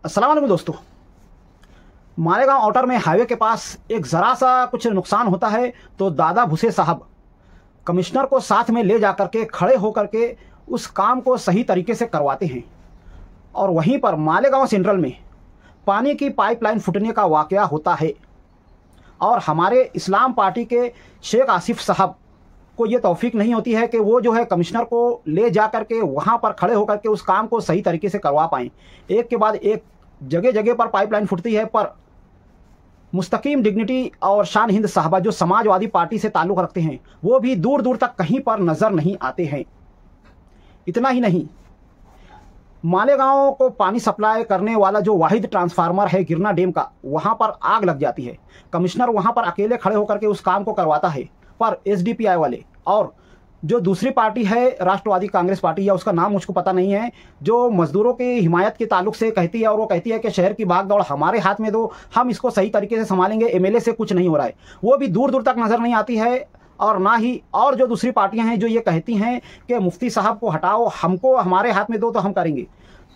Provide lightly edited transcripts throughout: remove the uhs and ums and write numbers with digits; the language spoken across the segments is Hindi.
अस्सलाम वालेकुम दोस्तों। मालेगांव आउटर में हाईवे के पास एक ज़रा सा कुछ नुकसान होता है तो दादा भूसे साहब कमिश्नर को साथ में ले जाकर के खड़े होकर के उस काम को सही तरीके से करवाते हैं। और वहीं पर मालेगांव सेंट्रल में पानी की पाइपलाइन फूटने का वाकया होता है और हमारे इस्लाम पार्टी के शेख आसिफ साहब को ये तौफीक नहीं होती है कि वो जो है कमिश्नर को ले जा कर के वहाँ पर खड़े होकर के उस काम को सही तरीके से करवा पाएँ। एक के बाद एक जगह जगह पर पाइपलाइन फूटती है, पर मुस्तकीम डिग्निटी और शान हिंद साहबा जो समाजवादी पार्टी से ताल्लुक़ रखते हैं वो भी दूर दूर तक कहीं पर नज़र नहीं आते हैं। इतना ही नहीं, मालेगांव को पानी सप्लाई करने वाला जो वाहिद ट्रांसफार्मर है गिरना डैम का, वहाँ पर आग लग जाती है। कमिश्नर वहाँ पर अकेले खड़े होकर के उस काम को करवाता है, पर एसडीपीआई वाले और जो दूसरी पार्टी है राष्ट्रवादी कांग्रेस पार्टी, या उसका नाम मुझको पता नहीं है, जो मजदूरों की हिमायत के ताल्लुक से कहती है और वो कहती है कि शहर की भागदौड़ हमारे हाथ में दो, हम इसको सही तरीके से संभालेंगे, एमएलए से कुछ नहीं हो रहा है, वो भी दूर दूर तक नज़र नहीं आती है। और ना ही और जो दूसरी पार्टियां हैं जो ये कहती हैं कि मुफ्ती साहब को हटाओ, हमको हमारे हाथ में दो तो हम करेंगे।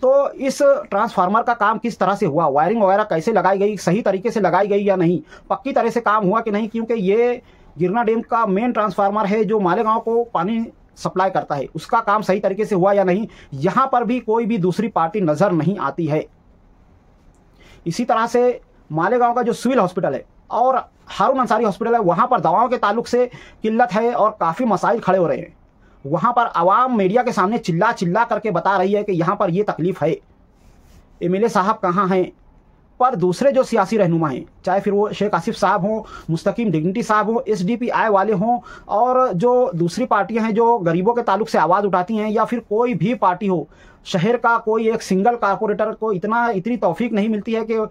तो इस ट्रांसफार्मर का काम किस तरह से हुआ, वायरिंग वगैरह कैसे लगाई गई, सही तरीके से लगाई गई या नहीं, पक्की तरह से काम हुआ कि नहीं, क्योंकि ये गिरना डैम का मेन ट्रांसफार्मर है जो मालेगांव को पानी सप्लाई करता है, उसका काम सही तरीके से हुआ या नहीं, यहाँ पर भी कोई भी दूसरी पार्टी नज़र नहीं आती है। इसी तरह से मालेगांव का जो सिविल हॉस्पिटल है और हारून अंसारी हॉस्पिटल है, वहाँ पर दवाओं के ताल्लुक से किल्लत है और काफ़ी मसाइल खड़े हो रहे हैं। वहाँ पर आवाम मीडिया के सामने चिल्ला चिल्ला करके बता रही है कि यहाँ पर ये तकलीफ़ है, एमएलए साहब कहाँ हैं। पर दूसरे जो सियासी रहनुमा हैं, चाहे फिर वो शेख आसिफ साहब हों, मुस्तकीम डिग्निटी साहब हों, एसडीपीआई वाले हों, और जो दूसरी पार्टियां हैं जो गरीबों के ताल्लुक से आवाज़ उठाती हैं, या फिर कोई भी पार्टी हो, शहर का कोई एक सिंगल कारपोरेटर को इतनी तौफीक नहीं मिलती है कि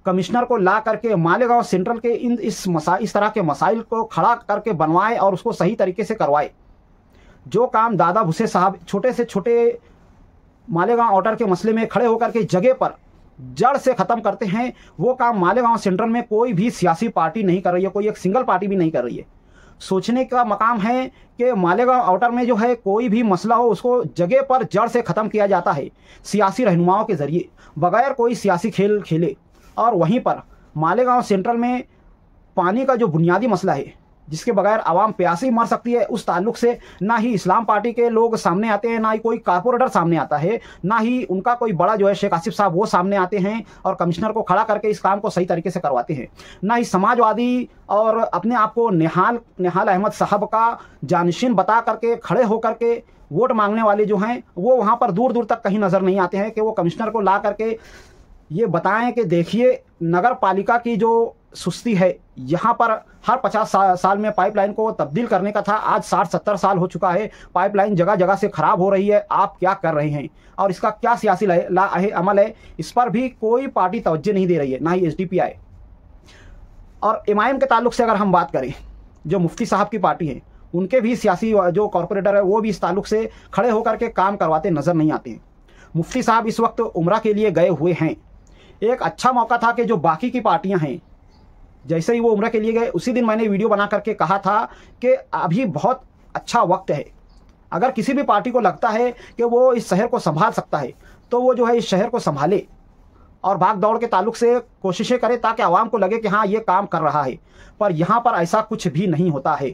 कमिश्नर को ला करके मालेगांव सेंट्रल के इस तरह के मसाइल को खड़ा करके बनवाए और उसको सही तरीके से करवाए। जो काम दादा भूसे साहब छोटे से छोटे मालेगांव आउटर के मसले में खड़े होकर के जगह पर जड़ से ख़त्म करते हैं, वो काम मालेगांव सेंट्रल में कोई भी सियासी पार्टी नहीं कर रही है, कोई एक सिंगल पार्टी भी नहीं कर रही है। सोचने का मकाम है कि मालेगांव आउटर में जो है कोई भी मसला हो उसको जगह पर जड़ से ख़त्म किया जाता है सियासी रहनुमाओं के ज़रिए, बगैर कोई सियासी खेल खेले। और वहीं पर मालेगांव सेंट्रल में पानी का जो बुनियादी मसला है जिसके बगैर आवाम प्यासी मर सकती है, उस ताल्लुक से ना ही इस्लाम पार्टी के लोग सामने आते हैं, ना ही कोई कारपोरेटर सामने आता है, ना ही उनका कोई बड़ा जो है शेख आसिफ साहब वो सामने आते हैं और कमिश्नर को खड़ा करके इस काम को सही तरीके से करवाते हैं। ना ही समाजवादी और अपने आप को निहाल अहमद साहब का जानशीन बता करके खड़े होकर के वोट मांगने वाले जो हैं वो वहाँ पर दूर दूर तक कहीं नज़र नहीं आते हैं कि वो कमिश्नर को ला करके ये बताएं कि देखिए नगर पालिका की जो सुस्ती है, यहाँ पर हर 50 साल में पाइपलाइन को तब्दील करने का था, आज 60-70 साल हो चुका है, पाइपलाइन जगह जगह से ख़राब हो रही है, आप क्या कर रहे हैं और इसका क्या सियासी अमल है, इस पर भी कोई पार्टी तवज्जो नहीं दे रही है, ना ही एसडीपीआई। और एमआईएम के ताल्लुक से अगर हम बात करें, जो मुफ्ती साहब की पार्टी है, उनके भी सियासी जो कॉरपोरेटर है वो भी इस ताल्लुक से खड़े होकर के काम करवाते नज़र नहीं आते हैं। मुफ्ती साहब इस वक्त उम्रा के लिए गए हुए हैं। एक अच्छा मौका था कि जो बाकी की पार्टियां हैं, जैसे ही वो उम्र के लिए गए उसी दिन मैंने वीडियो बना करके कहा था कि अभी बहुत अच्छा वक्त है, अगर किसी भी पार्टी को लगता है कि वो इस शहर को संभाल सकता है तो वो जो है इस शहर को संभाले और भाग दौड़ के ताल्लुक से कोशिशें करे ताकि आवाम को लगे कि हाँ ये काम कर रहा है। पर यहाँ पर ऐसा कुछ भी नहीं होता है।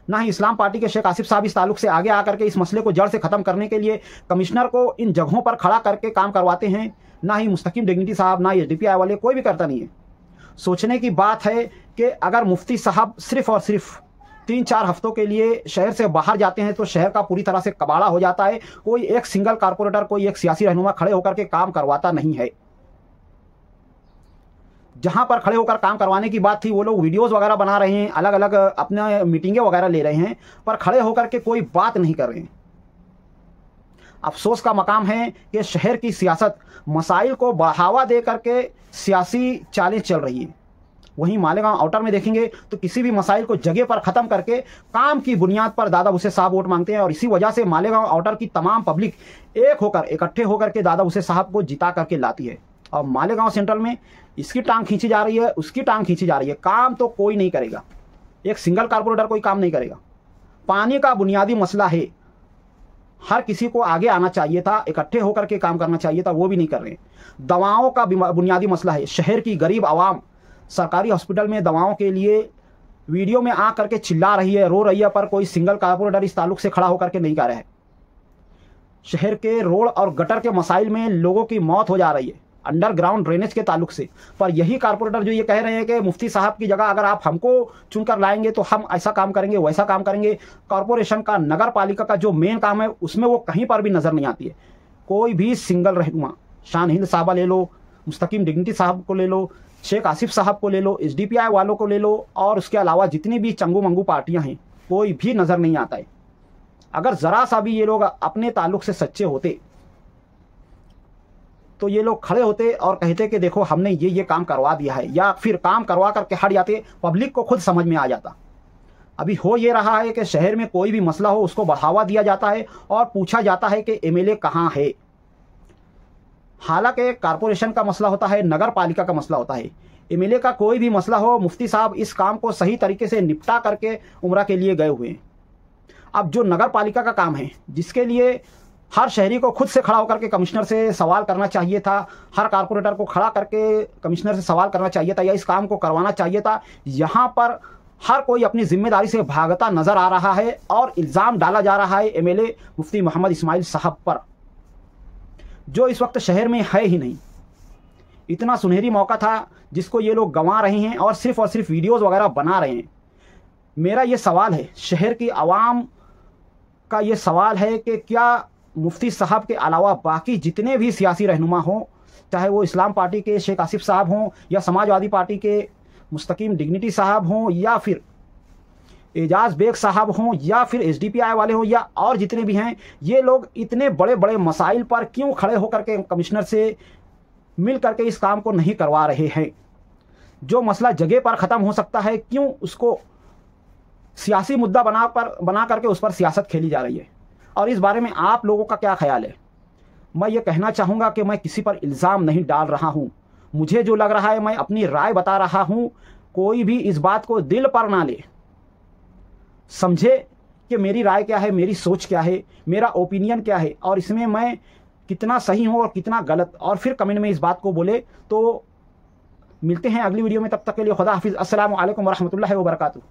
ना ही इस्लाम पार्टी के शेख आसिफ साहब इस ताल्लुक से आगे आकर के इस मसले को जड़ से ख़त्म करने के लिए कमिश्नर को इन जगहों पर खड़ा करके काम करवाते हैं, ना ही मुस्तकीम डिग्निटी साहब, ना एसडीपीआई वाले, कोई भी करता नहीं है। सोचने की बात है कि अगर मुफ्ती साहब सिर्फ़ और सिर्फ 3-4 हफ्तों के लिए शहर से बाहर जाते हैं तो शहर का पूरी तरह से कबाड़ा हो जाता है। कोई एक सिंगल कारपोरेटर, कोई एक सियासी रहनुमा खड़े होकर के काम करवाता नहीं है। जहां पर खड़े होकर काम करवाने की बात थी वो लोग वीडियोस वगैरह बना रहे हैं, अलग अलग अपने मीटिंगें वगैरह ले रहे हैं, पर खड़े होकर के कोई बात नहीं कर रहे हैं। अफसोस का मकाम है कि शहर की सियासत मसाइल को बढ़ावा दे करके सियासी चालें चल रही है। वहीं मालेगांव आउटर में देखेंगे तो किसी भी मसाइल को जगह पर ख़त्म करके काम की बुनियाद पर दादा भूसे साहब वोट मांगते हैं और इसी वजह से मालेगांव आउटर की तमाम पब्लिक इकट्ठे होकर के दादा भूसे साहब को जिता करके लाती है। और मालेगांव सेंट्रल में इसकी टांग खींची जा रही है, उसकी टांग खींची जा रही है, काम तो कोई नहीं करेगा, एक सिंगल कारपोरेटर कोई काम नहीं करेगा। पानी का बुनियादी मसला है, हर किसी को आगे आना चाहिए था, इकट्ठे होकर के काम करना चाहिए था, वो भी नहीं कर रहे। दवाओं का बुनियादी मसला है। शहर की गरीब आवाम सरकारी हॉस्पिटल में दवाओं के लिए वीडियो में आ करके चिल्ला रही है, रो रही है, पर कोई सिंगल कारपोरेटर इस ताल्लुक से खड़ा होकर के नहीं कर रहा है। शहर के रोड और गटर के मसाइल में लोगों की मौत हो जा रही है अंडरग्राउंड ड्रेनेज के ताल्लुक से, पर यही कारपोरेटर जो ये कह रहे हैं कि मुफ्ती साहब की जगह अगर आप हमको चुनकर लाएंगे तो हम ऐसा काम करेंगे, वैसा काम करेंगे। कॉरपोरेशन का, नगर पालिका का जो मेन काम है उसमें वो कहीं पर भी नजर नहीं आती है। कोई भी सिंगल रहनुमा, शान हिंद साहबा ले लो, मुस्तकीम डिग्निटी साहब को ले लो, शेख आसिफ साहब को ले लो, SDPI वालों को ले लो, और उसके अलावा जितनी भी चंगू मंगू पार्टियां हैं, कोई भी नजर नहीं आता है। अगर जरा सा भी ये लोग अपने ताल्लुक से सच्चे होते तो ये लोग खड़े होते और कहते कि देखो हमने ये काम करवा दिया है, या फिर काम करवा करके हट जाते, पब्लिक को खुद समझ में आ जाता। अभी हो ये रहा है कि शहर में कोई भी मसला हो उसको बढ़ावा दिया जाता है और पूछा जाता है कि MLA कहाँ है। हालांकि कारपोरेशन का मसला होता है, नगर पालिका का मसला होता है। MLA का कोई भी मसला हो, मुफ्ती साहब इस काम को सही तरीके से निपटा करके उम्रा के लिए गए हुए हैं। अब जो नगर पालिका का काम है, जिसके लिए हर शहरी को खुद से खड़ा होकर के कमिश्नर से सवाल करना चाहिए था, हर कारपोरेटर को खड़ा करके कमिश्नर से सवाल करना चाहिए था, या इस काम को करवाना चाहिए था, यहाँ पर हर कोई अपनी जिम्मेदारी से भागता नजर आ रहा है और इल्ज़ाम डाला जा रहा है MLA मुफ्ती मोहम्मद इस्माइल साहब पर, जो इस वक्त शहर में है ही नहीं। इतना सुनहरी मौका था जिसको ये लोग गंवा रहे हैं और सिर्फ वीडियोज़ वगैरह बना रहे हैं। मेरा ये सवाल है, शहर की आवाम का ये सवाल है कि क्या मुफ्ती साहब के अलावा बाकी जितने भी सियासी रहनुमा हों, चाहे वो इस्लाम पार्टी के शेख आसिफ साहब हों, या समाजवादी पार्टी के मुस्तकीम डिग्निटी साहब हों, या फिर एजाज बेग साहब हों, या फिर SDPI वाले हों, या और जितने भी हैं, ये लोग इतने बड़े बड़े मसाइल पर क्यों खड़े होकर के कमिश्नर से मिल करके इस काम को नहीं करवा रहे हैं? जो मसला जगह पर ख़त्म हो सकता है, क्यों उसको सियासी मुद्दा बना करके उस पर सियासत खेली जा रही है? और इस बारे में आप लोगों का क्या ख्याल है? मैं ये कहना चाहूँगा कि मैं किसी पर इल्ज़ाम नहीं डाल रहा हूँ, मुझे जो लग रहा है मैं अपनी राय बता रहा हूँ। कोई भी इस बात को दिल पर ना ले, समझे कि मेरी राय क्या है, मेरी सोच क्या है, मेरा ओपिनियन क्या है, और इसमें मैं कितना सही हूँ और कितना गलत, और फिर कमेंट में इस बात को बोले। तो मिलते हैं अगली वीडियो में, तब तक के लिए खुदा हाफिज़। अस्सलामु अलैकुम वरहमतुल्लाहि वबरकातुहू।